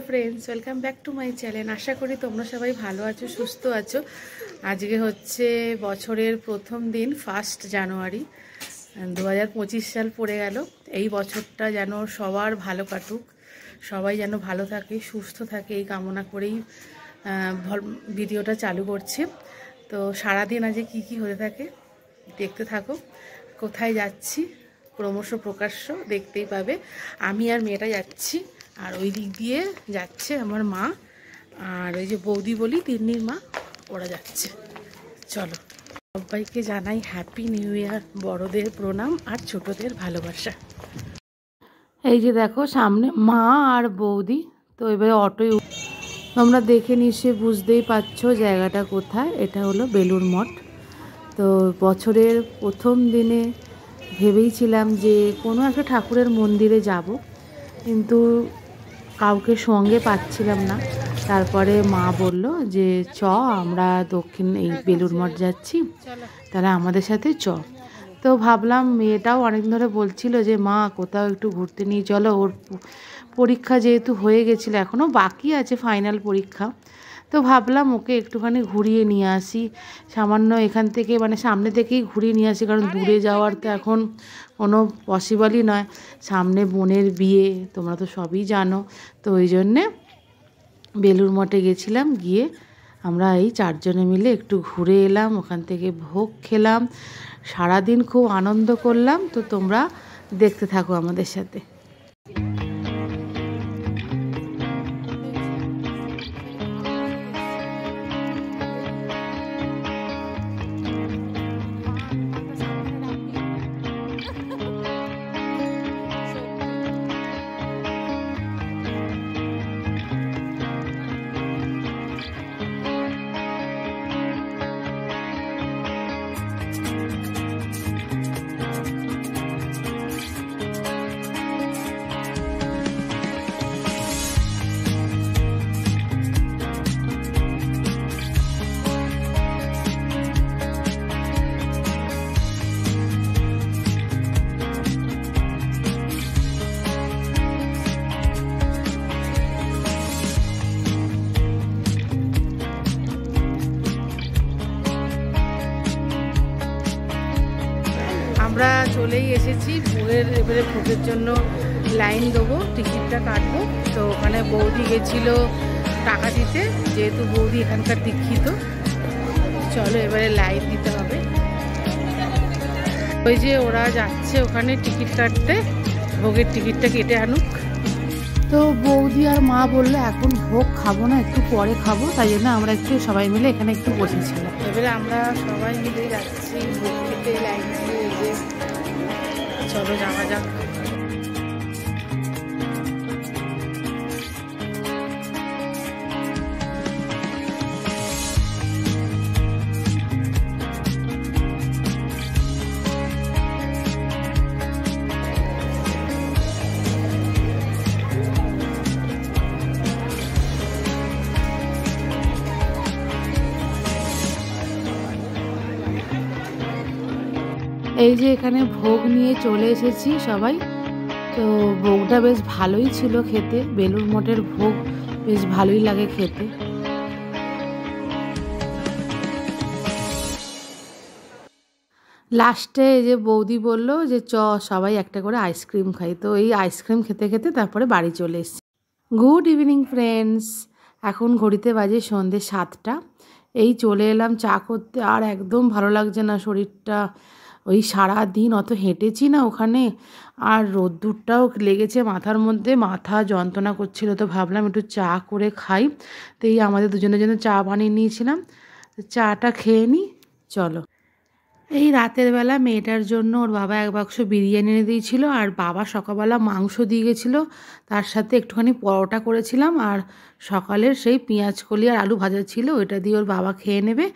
Friends, welcome back to my channel. আশা করি তোমরা সবাই ভালো আছো, সুস্থ আছো। আজকে হচ্ছে বছরের প্রথম দিন, 1 জানুয়ারি 2025 সাল পড়ে গেল। এই বছরটা যেন সবার ভালো কাটুক, সবাই যেন ভালো থাকে, সুস্থ থাকে, এই কামনা করেই ভিডিওটা চালু করছি। তো সারাদিন আজকে কি হতে থাকে দেখতে থাকো। কোথায় যাচ্ছি ক্রমশ প্রকাশ্য দেখতেই পাবে। আমি আর মেয়েটা যাচ্ছি, আর ওই দিক দিয়ে যাচ্ছে আমার মা, আর ওই যে বৌদি বলি তিন্নির মা, ওরা যাচ্ছে। চলো, সবাইকে জানাই হ্যাপি নিউ ইয়ার, বড়দের প্রণাম আর ছোটদের ভালোবাসা। এই যে দেখো সামনে মা আর বৌদি। তো এবারে অটোয় তোমরা দেখে নিশ্চয়ই বুঝতেই পারছো জায়গাটা কোথায়। এটা হলো বেলুড় মঠ। তো বছরের প্রথম দিনে ভেবেইছিলাম যে কোনো একটা ঠাকুরের মন্দিরে যাব, কিন্তু কাউকে সঙ্গে পাচ্ছিলাম না। তারপরে মা বলল যে আমরা দক্ষিণ এই বেলুড় মঠ যাচ্ছি, তাহলে আমাদের সাথে তো ভাবলাম, মেয়েটাও অনেকদিন ধরে বলছিল যে মা কোথাও একটু ঘুরতে নিয়ে চলো। ওর পরীক্ষা যেহেতু হয়ে গেছিলো, এখনও বাকি আছে ফাইনাল পরীক্ষা, তো ভাবলাম ওকে একটুখানি ঘুরিয়ে নিয়ে আসি। সামান্য এখান থেকে মানে সামনে থেকেই ঘুরিয়ে নিয়ে আসি, কারণ দূরে যাওয়ার তো এখন কোনো পসিবলই নয়। সামনে বোনের বিয়ে, তোমরা তো সবই জানো। তো ওই জন্যে বেলুড় মঠে গেছিলাম, গিয়ে আমরা এই 4 জনে মিলে একটু ঘুরে এলাম, ওখান থেকে ভোগ খেলাম, সারাদিন খুব আনন্দ করলাম। তো তোমরা দেখতে থাকো আমাদের সাথে। আমরা চলেই এসেছি ভোগের। এবারে ভোগের জন্য লাইন দেবো, টিকিটটা কাটবো। তো ওখানে বৌদি গেছিলো টাকা দিতে, যেহেতু বৌদি এখানকার দীক্ষিত। চলো এবারে লাইন দিতে হবে। ওই যে ওরা যাচ্ছে ওখানে টিকিট কাটতে, ভোগের টিকিটটা কেটে আনুক। তো বৌদি আর মা বললো এখন ভোগ খাবো না, একটু পরে খাবো, তাই জন্য আমরা একটু সবাই মিলে এখানে একটু বসেছিলাম। এবারে আমরা সবাই মিলে যাচ্ছি ভোগ খেতে লাইন দিয়ে। চলো যাওয়া যাক। এই যে এখানে ভোগ নিয়ে চলে এসেছি সবাই। তো ভোগটা বেশ ভালোই ছিল খেতে, বেলুড় মঠের ভোগ বেশ ভালোই লাগে খেতে। লাস্টে এই যে বৌদি বলল যে সবাই একটা করে আইসক্রিম খাই। তো এই আইসক্রিম খেতে খেতে তারপরে বাড়ি চলে এসেছি। গুড ইভিনিং ফ্রেন্ডস, এখন ঘড়িতে বাজে সন্ধ্যে 7টা। এই চলে এলাম চা করতে, আর একদম ভালো লাগছে না শরীরটা। ওই সারা দিন অত হেঁটেছি না ওখানে, আর রোদ্দুরটাও লেগেছে মাথার মধ্যে, মাথা যন্ত্রণা করছিল। তো ভাবলাম একটু চা করে খাই। তো এই আমাদের দুজনের জন্য চা বানিয়ে নিয়েছিলাম, চাটা খেয়ে নিই। চলো, এই রাতের বেলা মেয়েটার জন্য ওর বাবা 1 বাক্স বিরিয়ানি এনে দিয়েছিল, আর বাবা সকালবেলা মাংস দিয়ে গেছিলো, তার সাথে একটুখানি পরোটা করেছিলাম, আর সকালের সেই পেঁয়াজ কলি আর আলু ভাজা ছিল, ওইটা দিয়ে ওর বাবা খেয়ে নেবে।